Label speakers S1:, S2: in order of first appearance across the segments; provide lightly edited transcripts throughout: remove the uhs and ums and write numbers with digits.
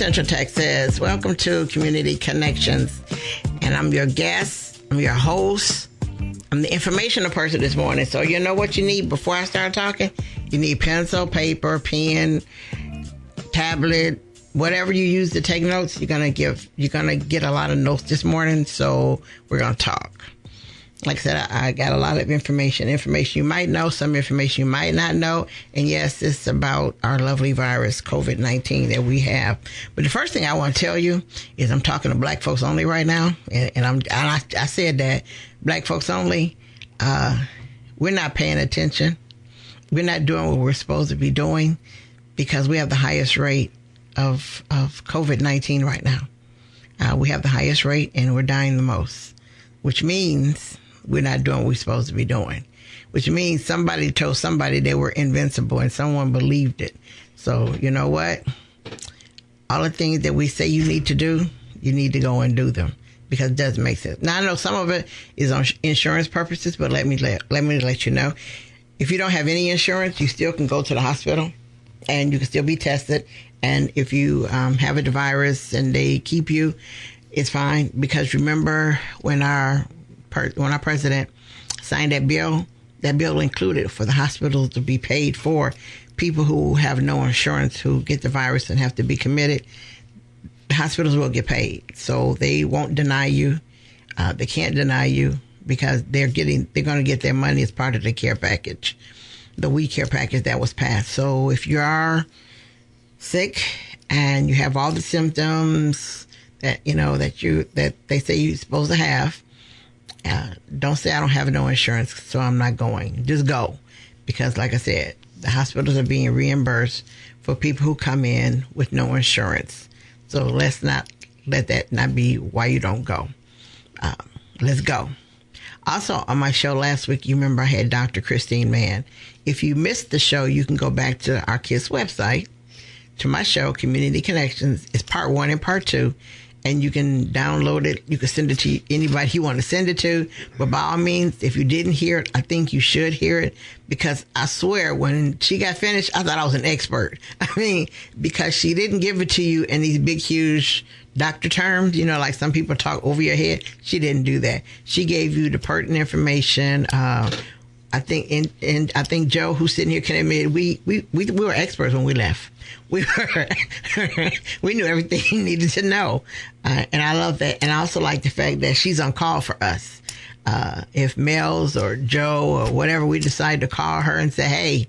S1: Central Texas. Welcome to Community Connections. And I'm your guest. I'm your host. I'm the informational person this morning. So you know what you need before I start talking? You need pencil, paper, pen, tablet, whatever you use to take notes. You're gonna get a lot of notes this morning. So we're gonna talk. Like I said, I got a lot of information you might know, some information you might not know. And yes, it's about our lovely virus, COVID-19, that we have. But the first thing I want to tell you is I'm talking to black folks only right now. And I said that black folks only, we're not paying attention. We're not doing what we're supposed to be doing because we have the highest rate of COVID-19 right now. We have the highest rate and we're dying the most, which means we're not doing what we're supposed to be doing, which means somebody told somebody they were invincible and someone believed it. So you know what? All the things that we say you need to do, you need to go and do them because it doesn't make sense. Now I know some of it is on insurance purposes, but let me let you know. If you don't have any insurance, you still can go to the hospital and you can still be tested. And if you have the virus and they keep you, it's fine. Because remember when our president signed that bill included for the hospitals to be paid for people who have no insurance, who get the virus and have to be committed. The hospitals will get paid. So they won't deny you. They can't deny you because they're going to get their money as part of the care package, the We Care package that was passed. So if you are sick and you have all the symptoms that they say you're supposed to have, don't say I don't have no insurance, so I'm not going. Just go, because like I said, the hospitals are being reimbursed for people who come in with no insurance. So let's not let that not be why you don't go. Let's go. Also, on my show last week, you remember I had Dr. Christine Mann. If you missed the show, you can go back to our KISS website, to my show, Community Connections. It's part 1 and part 2. And you can download it. You can send it to anybody you want to send it to. But by all means, if you didn't hear it, I think you should hear it. Because I swear, when she got finished, I thought I was an expert. I mean, because she didn't give it to you in these big, huge doctor terms, like some people talk over your head. She didn't do that. She gave you the pertinent information. I think Joe, who's sitting here, can admit we were experts when we left. We knew everything he needed to know, and I love that. And I also like the fact that she's on call for us. If Mel's or Joe or whatever, we decide to call her and say, hey,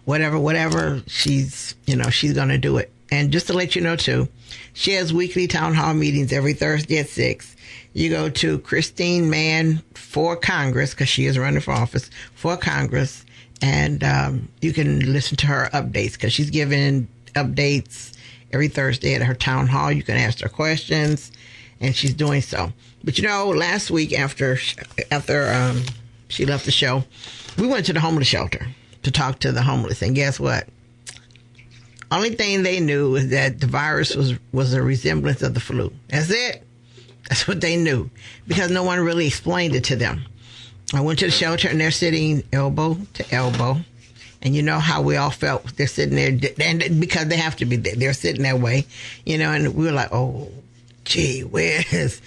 S1: whatever, she's going to do it. And just to let you know too, she has weekly town hall meetings every Thursday at 6. You go to Christine Mann for Congress, because she is running for office for Congress, and you can listen to her updates, because she's giving updates every Thursday at her town hall. You can ask her questions, and she's doing so. But last week after she left the show, we went to the homeless shelter to talk to the homeless, and guess what? Only thing they knew is that the virus was a resemblance of the flu. That's it. That's what they knew, because no one really explained it to them. I went to the shelter and they're sitting elbow to elbow. And you know how we all felt. They're sitting there, and because they have to be there. They're sitting that way, and we were like, oh, gee whiz,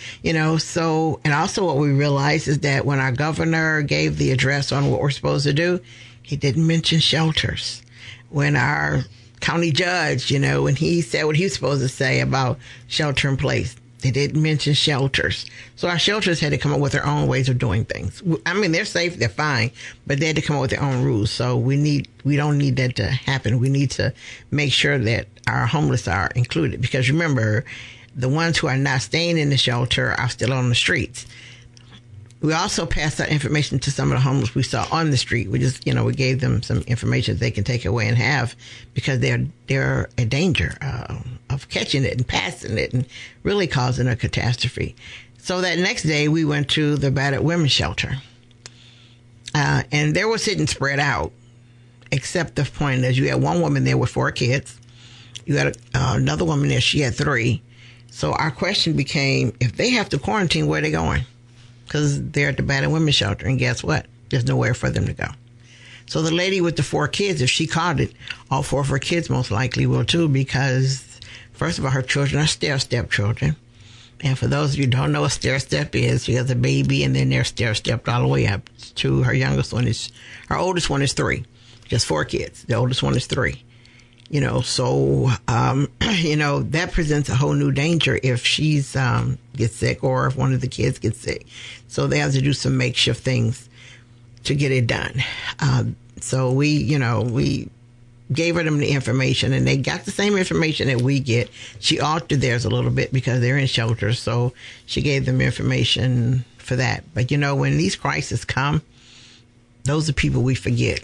S1: So, and also what we realized is that when our governor gave the address on what we're supposed to do, he didn't mention shelters. When our county judge, when he said what he was supposed to say about shelter in place, they didn't mention shelters. So our shelters had to come up with their own ways of doing things. I mean, they're safe, they're fine, but they had to come up with their own rules. So we don't need that to happen. We need to make sure that our homeless are included, because remember, the ones who are not staying in the shelter are still on the streets. We also passed out information to some of the homeless we saw on the street. We just, we gave them some information they can take away and have, because they're a danger of catching it and passing it and really causing a catastrophe. So that next day we went to the battered women's shelter, and they were sitting spread out, except the point is you had one woman there with 4 kids. You had another woman there, she had 3. So our question became, if they have to quarantine, where are they going? Because they're at the battered women's shelter, and guess what? There's nowhere for them to go. So the lady with the 4 kids, if she caught it, all 4 of her kids most likely will too, because First of all, her children are stair-step children. And for those of you who don't know what stair-step is, she has a baby and then they're stair-stepped all the way up to her oldest one is 3. Just 4 kids. The oldest one is 3. So, that presents a whole new danger if she's gets sick or if one of the kids gets sick. So they have to do some makeshift things to get it done. So we gave them the information, and they got the same information that we get. She altered theirs a little bit because they're in shelters, so she gave them information for that. But, when these crises come, those are people we forget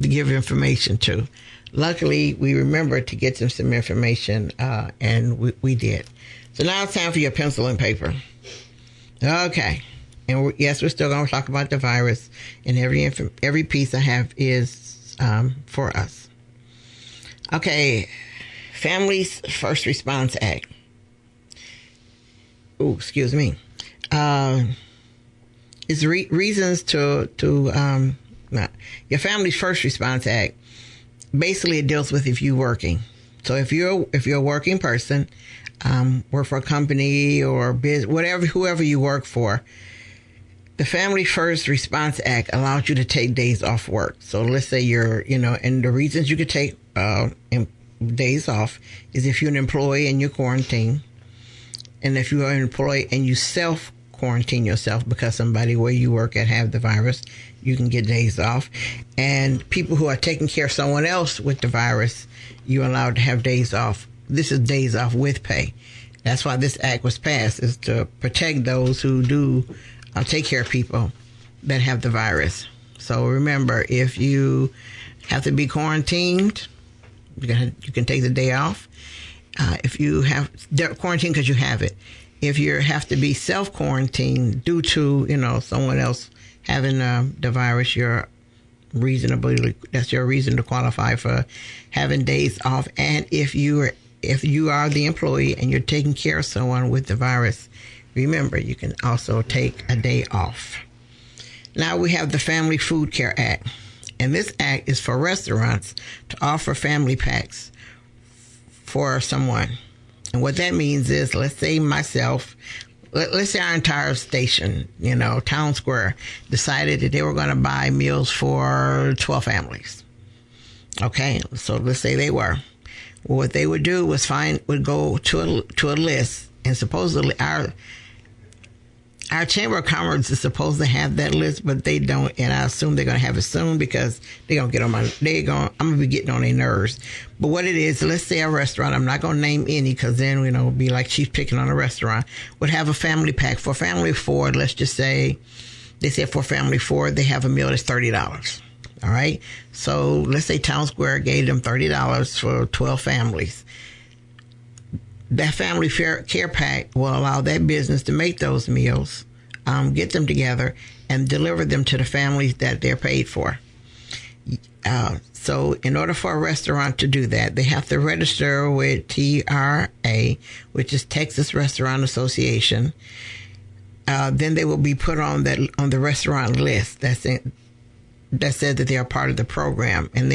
S1: to give information to. Luckily, we remembered to get them some information, and we did. So now it's time for your pencil and paper. Okay. And yes, we're still going to talk about the virus, and every piece I have is for us. Okay, Families First Response Act. Excuse me. It's reasons to your Family's First Response Act. Basically, it deals with if you're working. So if you're a working person, work for a company or business, whoever you work for, the Family First Response Act allows you to take days off work. So let's say and the reasons you could take days off is if you're an employee and you're quarantined, and if you're an employee and you self-quarantine yourself because somebody where you work at have the virus, you can get days off. And people who are taking care of someone else with the virus, you're allowed to have days off. This is days off with pay. That's why this act was passed, is to protect those who do take care of people that have the virus. So remember, if you have to be quarantined, you can take the day off. If you have quarantine because you have it. If you have to be self-quarantined due to, someone else having the virus, that's your reason to qualify for having days off. And if you are the employee and you're taking care of someone with the virus, remember, you can also take a day off. Now we have the Family Food Care Act. And this act is for restaurants to offer family packs for someone. And what that means is, let's say our entire station, Town Square, decided that they were going to buy meals for 12 families. Okay, so let's say they were. Well, what they would do was go to a list, and supposedly our Chamber of Commerce is supposed to have that list, but they don't, and I assume they're going to have it soon because I'm going to be getting on their nerves. But what it is, let's say a restaurant, I'm not going to name any because then, it'll be like she's picking on a restaurant, would have a family pack. For a family of 4, let's just say, they said for a family of 4, they have a meal that's $30. All right? So let's say Town Square gave them $30 for 12 families. That Family Care Pack will allow that business to make those meals, get them together, and deliver them to the families that they're paid for. So in order for a restaurant to do that, they have to register with TRA, which is Texas Restaurant Association. Then they will be put on the restaurant list that said that they are part of the program. And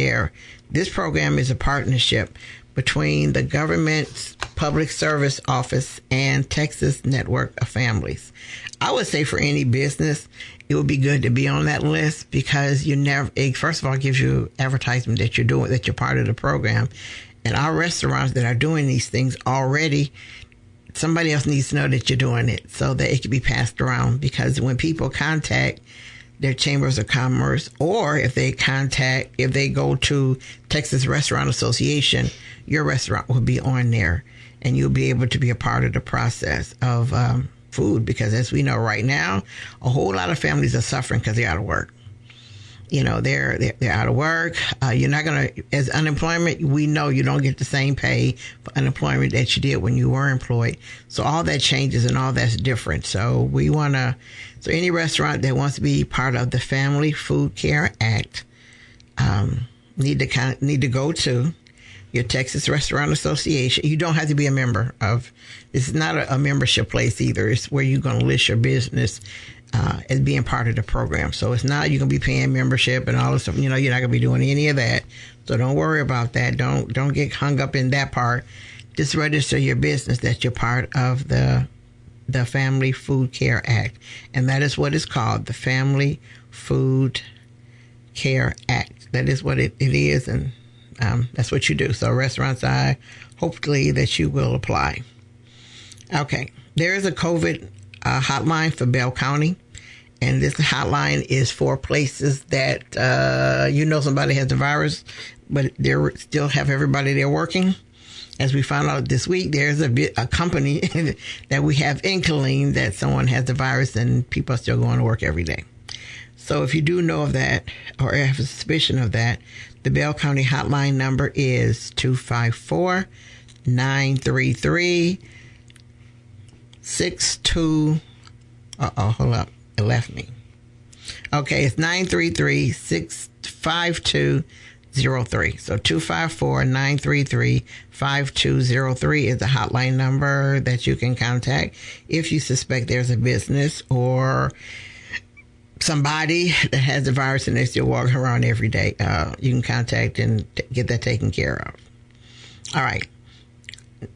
S1: this program is a partnership between the government's public service office and Texas Network of Families. I would say for any business, it would be good to be on that list because it first of all gives you advertisement that you're part of the program. And our restaurants that are doing these things already, somebody else needs to know that you're doing it so that it can be passed around, because when people contact their chambers of commerce, or if they go to Texas Restaurant Association, your restaurant will be on there and you'll be able to be a part of the process of food, because as we know right now, a whole lot of families are suffering because they're out of work. They're out of work. You're not going to, as unemployment, we know you don't get the same pay for unemployment that you did when you were employed. So all that changes and all that's different. So any restaurant that wants to be part of the Family Food Care Act need to go to your Texas Restaurant Association. You don't have to be a member of. It's not a membership place either. It's where you're going to list your business as being part of the program. So it's not you're going to be paying membership and all this stuff. You're not going to be doing any of that. So don't worry about that. Don't get hung up in that part. just register your business that you're part of the Family Food Care Act. And that is what it's called, the Family Food Care Act. That is what it is, and that's what you do. So restaurants, hopefully that you will apply. Okay, there is a COVID hotline for Bell County, and this hotline is for places that somebody has the virus, but they still have everybody there working. As we found out this week, there's a company that we have in Killeen that someone has the virus and people are still going to work every day. So if you do know of that or have a suspicion of that, the Bell County hotline number is 254-933-62. Hold up. It left me. Okay, it's 933-652-03. So 254-933-5203 is the hotline number that you can contact if you suspect there's a business or somebody that has the virus and they're still walking around every day. You can contact and get that taken care of. All right.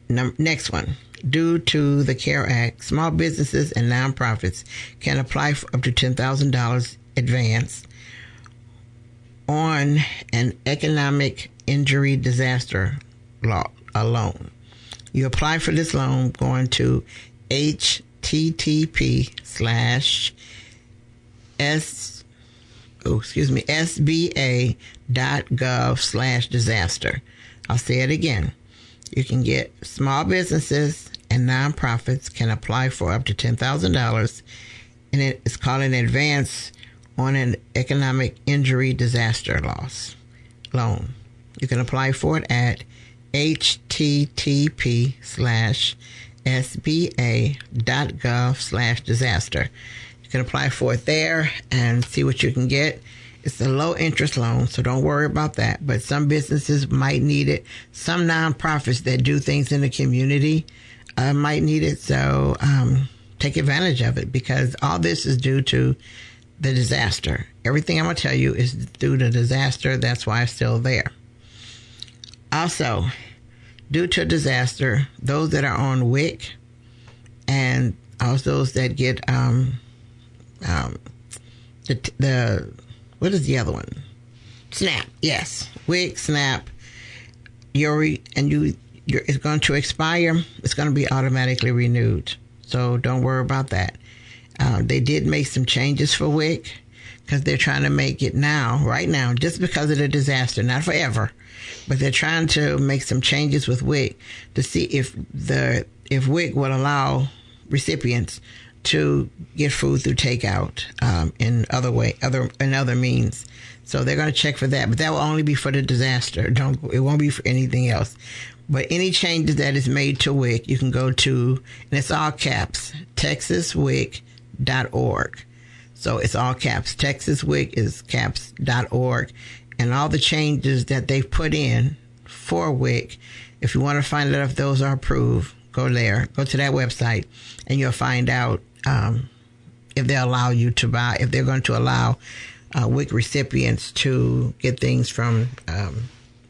S1: Next one. Due to the CARE Act, small businesses and nonprofits can apply for up to $10,000 advance on an economic injury disaster loan. You apply for this loan going to sba.gov/disaster. I'll say it again. You can get small businesses and nonprofits can apply for up to $10,000, and it's called an advance on an economic injury disaster loan. You can apply for it at http://sba.gov/disaster. You can apply for it there and see what you can get. It's a low interest loan, so don't worry about that. But some businesses might need it. Some nonprofits that do things in the community might need it. So take advantage of it, because all this is due to the disaster. Everything I'm going to tell you is due to disaster. That's why it's still there. Also, due to disaster, those that are on WIC and also those that get what is the other one? SNAP. Yes, WIC, SNAP. It's going to expire. It's going to be automatically renewed. So don't worry about that. They did make some changes for WIC because they're trying to make it right now, just because of the disaster, not forever, but they're trying to make some changes with WIC to see if WIC would allow recipients to get food through takeout in other means. So they're going to check for that, but that will only be for the disaster. It won't be for anything else. But any changes that is made to WIC, you can go to, and it's all caps, TexasWIC.org. So it's all caps. TexasWIC is caps.org. And all the changes that they've put in for WIC, if you want to find out if those are approved, go there. Go to that website, and you'll find out if they allow you to buy, if they're going to allow WIC recipients to get things from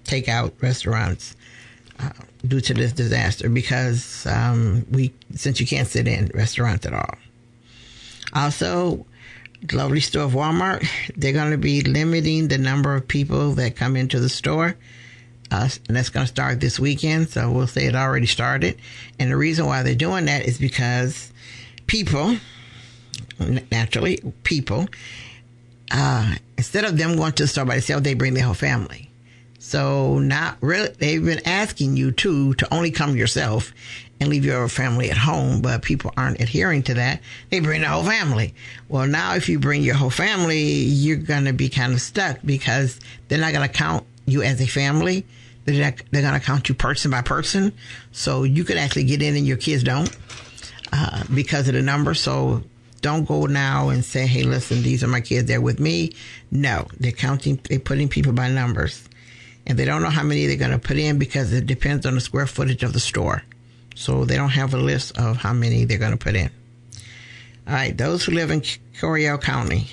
S1: takeout restaurants due to this disaster, because since you can't sit in restaurants at all. Also, the lovely store of Walmart, they're going to be limiting the number of people that come into the store. And that's going to start this weekend. So we'll say it already started. And the reason why they're doing that is because people, instead of them going to the store by themselves, they bring their whole family. So not really, they've been asking you to only come yourself and leave your family at home, but people aren't adhering to that. They bring the whole family. Well, now if you bring your whole family, you're going to be kind of stuck, because they're not going to count you as a family. They're going to count you person by person. So you could actually get in and your kids don't because of the number. So don't go now and say, hey, listen, these are my kids, they're with me. No, they're putting people by numbers. And they don't know how many they're going to put in, because it depends on the square footage of the store. So they don't have a list of how many they're going to put in. All right, those who live in Coryell County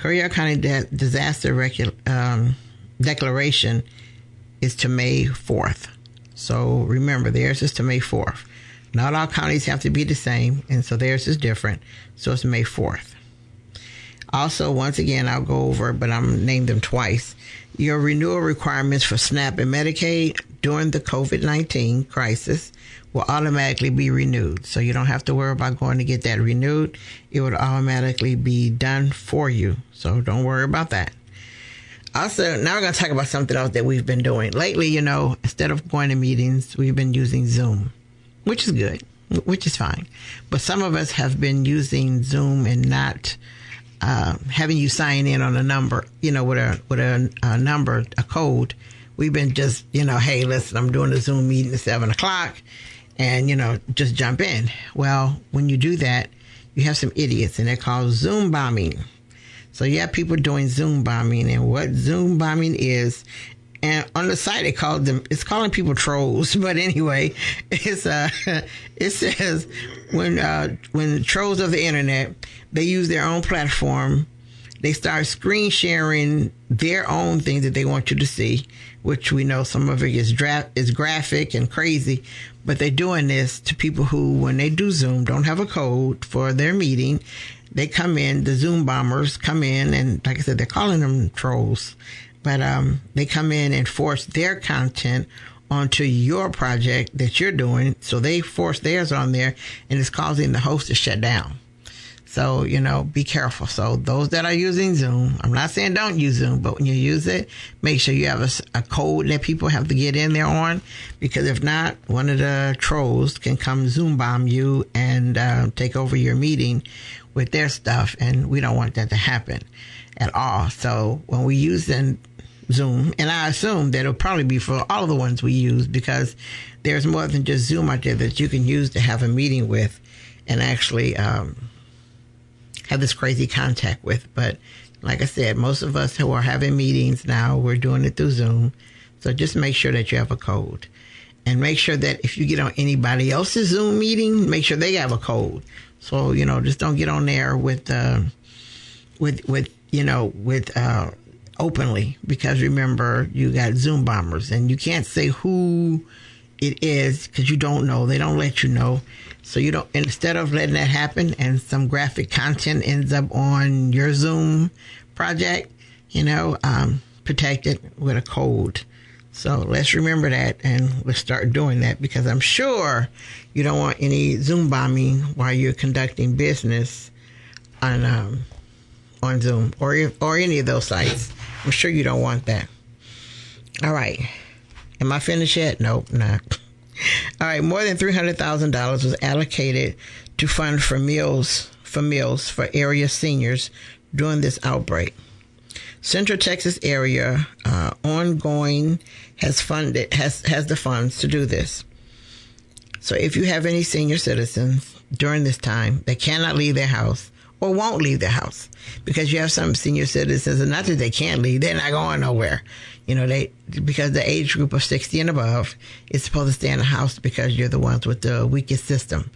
S1: disaster declaration is to May 4th. So remember, theirs is to May 4th. Not all counties have to be the same, and so theirs is different. So it's May 4th. Also, once again, I'll go over, but I'm named them twice. Your renewal requirements for SNAP and Medicaid during the COVID-19 crisis will automatically be renewed. So you don't have to worry about going to get that renewed. It would automatically be done for you. So don't worry about that. Also, now we're going to talk about something else that we've been doing. Lately, instead of going to meetings, we've been using Zoom, which is good, which is fine. But some of us have been using Zoom and not having you sign in on a number, with a number, a code. We've been just, hey, listen, I'm doing a Zoom meeting at 7 o'clock and, just jump in. Well, when you do that, you have some idiots and they're called Zoom bombing. So you have people doing Zoom bombing, and what Zoom bombing is, and on the site it's calling people trolls. But anyway, it says when trolls of the internet, they use their own platform, they start screen sharing their own things that they want you to see, which we know some of it is graphic and crazy, but they're doing this to people who, when they do Zoom, don't have a code for their meeting. They come in, the Zoom bombers come in, and like I said, they're calling them trolls, but they come in and force their content onto your project that you're doing. So they force theirs on there, and it's causing the host to shut down. So, be careful. So those that are using Zoom, I'm not saying don't use Zoom, but when you use it, make sure you have a code that people have to get in there on, because if not, one of the trolls can come Zoom bomb you and take over your meeting with their stuff. And we don't want that to happen at all. So when we use Zoom, and I assume that it'll probably be for all of the ones we use, because there's more than just Zoom out there that you can use to have a meeting with and actually have this crazy contact with. But like I said, most of us who are having meetings now, we're doing it through Zoom. So just make sure that you have a code, and make sure that if you get on anybody else's Zoom meeting, make sure they have a code. So, just don't get on there with openly, because remember, you got Zoom bombers, and you can't say who it is because you don't know. They don't let you know. So instead of letting that happen and some graphic content ends up on your Zoom project, protect it with a code. So let's remember that, and let's start doing that, because I'm sure you don't want any Zoom bombing while you're conducting business on Zoom or any of those sites. I'm sure you don't want that. All right. Am I finished yet? Nope, not. All right. More than $300,000 was allocated to fund for meals for area seniors during this outbreak. Central Texas area ongoing has the funds to do this. So if you have any senior citizens during this time that cannot leave their house or won't leave their house, because you have some senior citizens, and not that they can't leave, they're not going nowhere. Because the age group of 60 and above is supposed to stay in the house, because you're the ones with the weakest system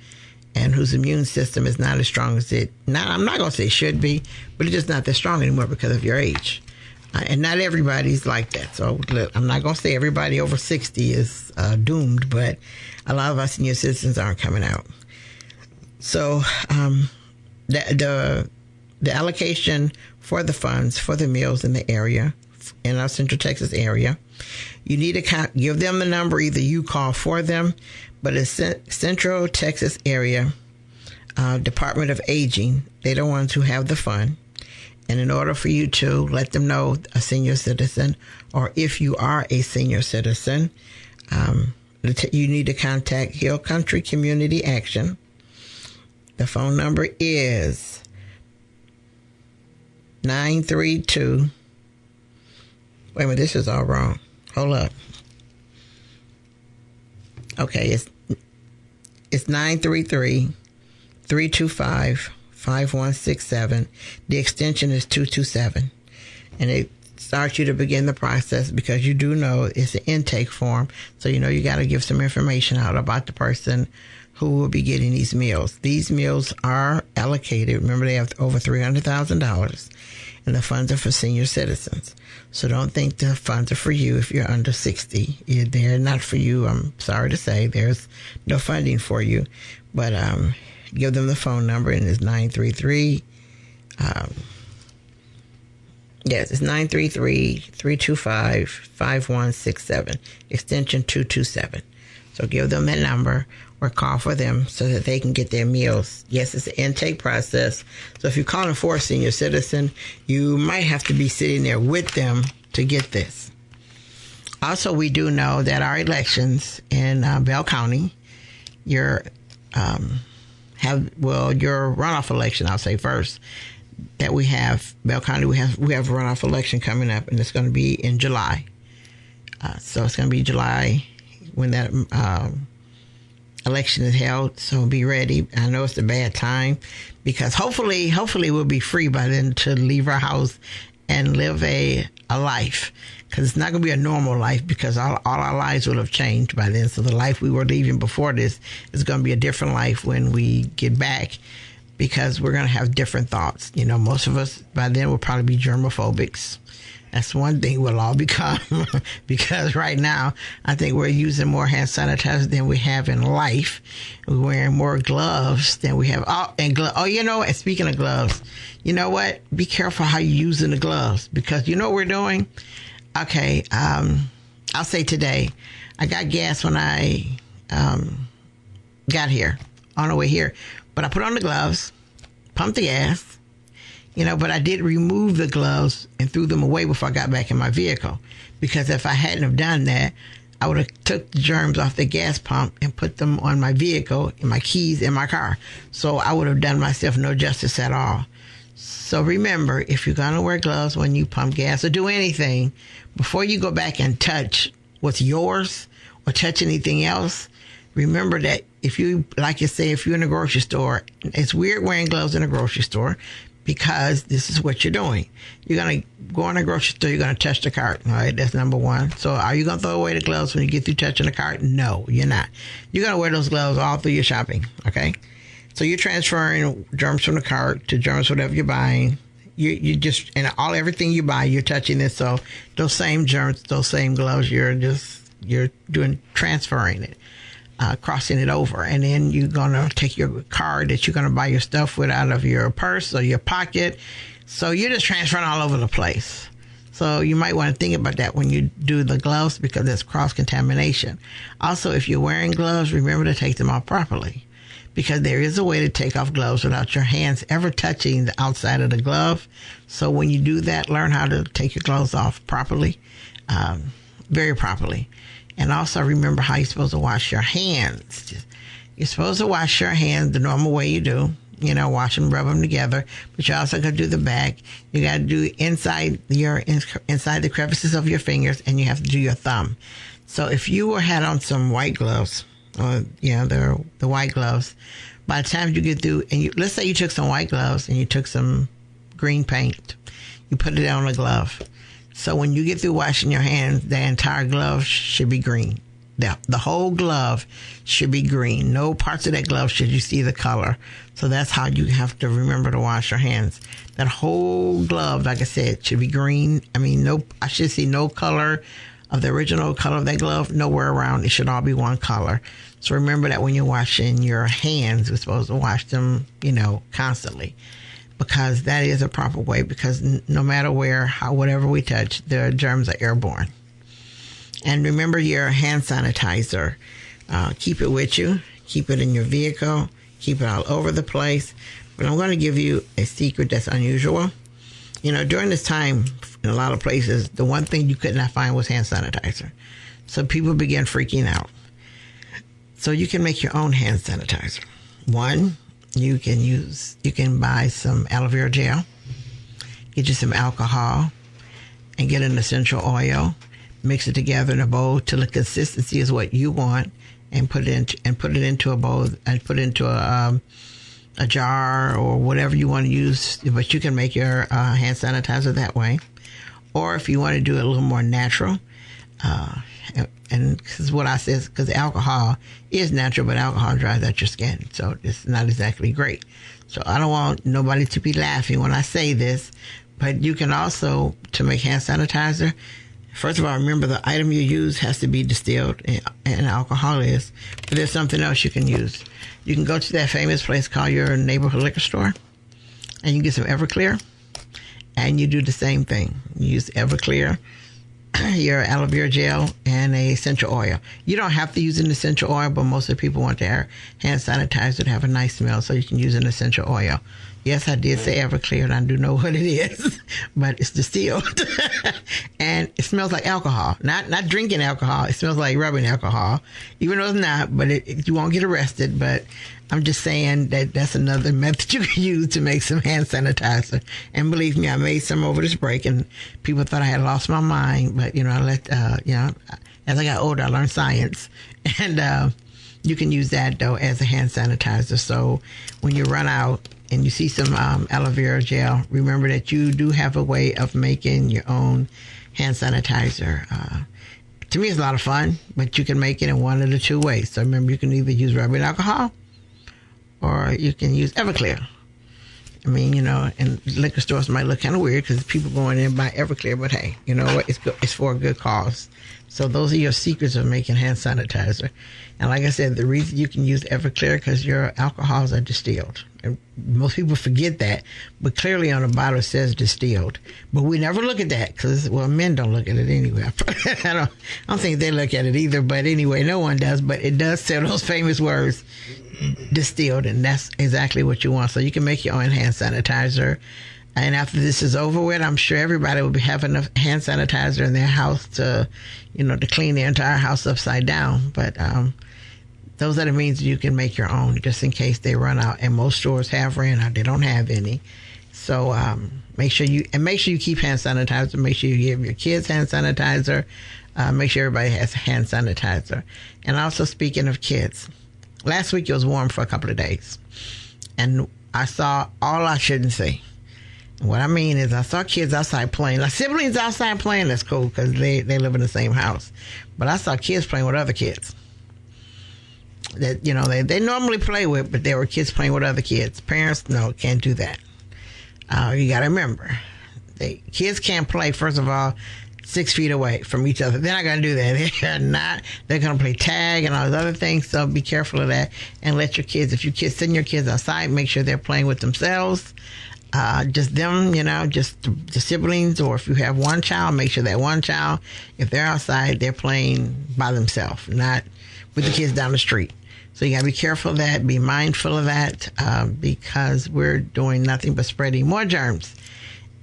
S1: and whose immune system is not as strong as I'm not going to say it should be, but it's just not that strong anymore because of your age. And not everybody's like that. So look, I'm not going to say everybody over 60 is doomed, but a lot of our senior citizens aren't coming out. So the allocation for the funds for the meals in the area, in our Central Texas area, you need to give them the number. Either you call for them, but it's Central Texas area Department of Aging. They're the ones who have the fund. And in order for you to let them know, a senior citizen, or if you are a senior citizen, you need to contact Hill Country Community Action. The phone number is 932. Wait a minute, this is all wrong. Hold up. Okay, it's 933-325-5167. The extension is 227. And it starts you to begin the process, because you do know it's an intake form. So you got to give some information out about the person who will be getting these meals. These meals are allocated. Remember, they have over $300,000. and the funds are for senior citizens. So don't think the funds are for you if you're under 60. They're not for you. I'm sorry to say there's no funding for you. But give them the phone number, and it's 933. Yes, it's 933-325-5167, extension 227. So give them that number or call for them so that they can get their meals. Yes, it's an intake process. So if you're calling for a senior citizen, you might have to be sitting there with them to get this. Also, we do know that our elections in Bell County, your runoff election, I'll say first, that we have, Bell County, we have a runoff election coming up, and it's going to be in July. So it's going to be July when that election is held, so be ready. I know it's a bad time because hopefully we'll be free by then to leave our house and live a life, because it's not going to be a normal life because all our lives will have changed by then. So the life we were leaving before this is going to be a different life when we get back, because we're going to have different thoughts. You know, most of us by then will probably be germophobics. That's one thing we'll all become because right now I think we're using more hand sanitizer than we have in life. We're wearing more gloves than we have. And speaking of gloves, you know what? Be careful how you're using the gloves, because you know what we're doing? Okay, I'll say today, I got gas when I got here, on the way here. But I put on the gloves, pumped the gas, but I did remove the gloves and threw them away before I got back in my vehicle. Because if I hadn't have done that, I would have took the germs off the gas pump and put them on my vehicle and my keys in my car. So I would have done myself no justice at all. So remember, if you're going to wear gloves when you pump gas or do anything, before you go back and touch what's yours or touch anything else, remember that if you're in a grocery store, it's weird wearing gloves in a grocery store, because this is what you're doing. You're going to go in a grocery store, you're going to touch the cart. All right, that's number one. So are you going to throw away the gloves when you get through touching the cart? No, you're not. You're going to wear those gloves all through your shopping, okay? So you're transferring germs from the cart to germs, whatever you're buying. You just, and everything you buy, you're touching it. So those same germs, those same gloves, you're transferring it. Crossing it over, and then you're gonna take your card that you're gonna buy your stuff with out of your purse or your pocket. So you're just transferring all over the place. So you might want to think about that when you do the gloves, because there's cross contamination. Also, if you're wearing gloves, remember to take them off properly, because there is a way to take off gloves without your hands ever touching the outside of the glove. So when you do that, learn how to take your gloves off properly, very properly. And also remember how you're supposed to wash your hands. You're supposed to wash your hands the normal way you do. Wash them, rub them together. But you also got to do the back. You got to do inside the crevices of your fingers, and you have to do your thumb. So if you had on some white gloves, the white gloves, by the time you get through, and let's say you took some white gloves and you took some green paint, you put it on the glove. So when you get through washing your hands, the entire glove should be green. The whole glove should be green. No parts of that glove should you see the color. So that's how you have to remember to wash your hands. That whole glove, like I said, should be green. I should see no color of the original color of that glove nowhere around. It should all be one color. So remember that when you're washing your hands, you're supposed to wash them, constantly. Because that is a proper way, because no matter whatever we touch, the germs are airborne. And remember your hand sanitizer. Keep it with you. Keep it in your vehicle. Keep it all over the place. But I'm going to give you a secret that's unusual. During this time, in a lot of places, the one thing you could not find was hand sanitizer. So people began freaking out. So you can make your own hand sanitizer. One, you can buy some aloe vera gel, get you some alcohol, and get an essential oil. Mix it together in a bowl till the consistency is what you want, and put it into a bowl, and put it into a jar or whatever you want to use. But you can make your hand sanitizer that way, or if you want to do it a little more natural. And this is what I said, because alcohol is natural, but alcohol dries out your skin, so it's not exactly great. So I don't want nobody to be laughing when I say this, But you can also, to make hand sanitizer, first of all, remember the item you use has to be distilled, and alcohol is. But there's something else you can use. You can go to that famous place called your neighborhood liquor store, and you get some Everclear, and you do the same thing. You use Everclear, your aloe vera gel, and a essential oil. You don't have to use an essential oil, but most of the people want their hand sanitizer to have a nice smell, so you can use an essential oil. Yes, I did say Everclear, and I do know what it is, but it's distilled. And it smells like alcohol. Not drinking alcohol. It smells like rubbing alcohol, even though it's not, but you won't get arrested. But I'm just saying that that's another method you can use to make some hand sanitizer. And believe me, I made some over this break, and people thought I had lost my mind. But, as I got older, I learned science. And you can use that, though, as a hand sanitizer. So when you run out and you see some aloe vera gel, remember that you do have a way of making your own hand sanitizer. To me, it's a lot of fun, but you can make it in one of the two ways. So remember, you can either use rubbing alcohol or you can use Everclear. I mean, and liquor stores might look kind of weird because people going in and buy Everclear, but hey, you know what? It's for a good cause. So those are your secrets of making hand sanitizer. And like I said, the reason you can use Everclear because your alcohols are distilled. And most people forget that, but clearly on the bottle it says distilled. But we never look at that because, men don't look at it anyway. I don't think they look at it either. But anyway, no one does. But it does say those famous words, distilled, and that's exactly what you want. So you can make your own hand sanitizer. And after this is over with, I'm sure everybody will be having a hand sanitizer in their house to clean their entire house upside down. But those are the means you can make your own, just in case they run out. And most stores have ran out; they don't have any. So make sure you keep hand sanitizer. Make sure you give your kids hand sanitizer. Make sure everybody has hand sanitizer. And also, speaking of kids, last week it was warm for a couple of days, and I saw all I shouldn't see. What I mean is I saw kids outside playing. Like siblings outside playing, that's cool because they live in the same house. But I saw kids playing with other kids that, they normally play with, but there were kids playing with other kids. Parents, no, can't do that. You got to remember, kids can't play, first of all, 6 feet away from each other. They're not going to do that. They're not. They're going to play tag and all those other things. So be careful of that and let your kids, if you send your kids outside, make sure they're playing with themselves. Just them, just the siblings, or if you have one child, make sure that one child, if they're outside, they're playing by themselves, not with the kids down the street. So you got to be careful of that, be mindful of that, because we're doing nothing but spreading more germs.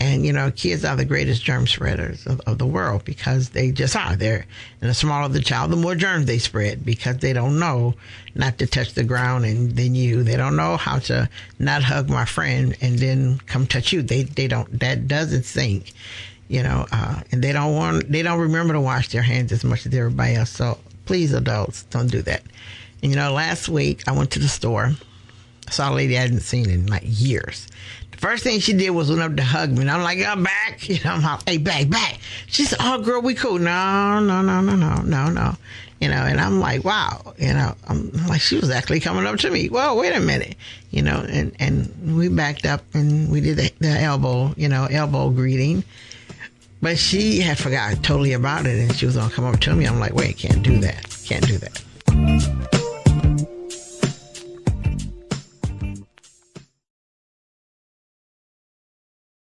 S1: And, kids are the greatest germ spreaders of the world because they just are. And the smaller the child, the more germs they spread because they don't know not to touch the ground and then you. They don't know how to not hug my friend and then come touch you. They don't. That doesn't sink, and they don't remember to wash their hands as much as everybody else. So please, adults, don't do that. And, last week I went to the store. I saw a lady I hadn't seen in like years. The first thing she did was went up to hug me. And I'm like, I'm back. I'm like, hey, back. She said, oh, girl, we cool. No. And I'm like, wow. I'm like, she was actually coming up to me. Well, wait a minute. And we backed up and we did the elbow greeting. But she had forgot totally about it. And she was going to come up to me. I'm like, wait, can't do that.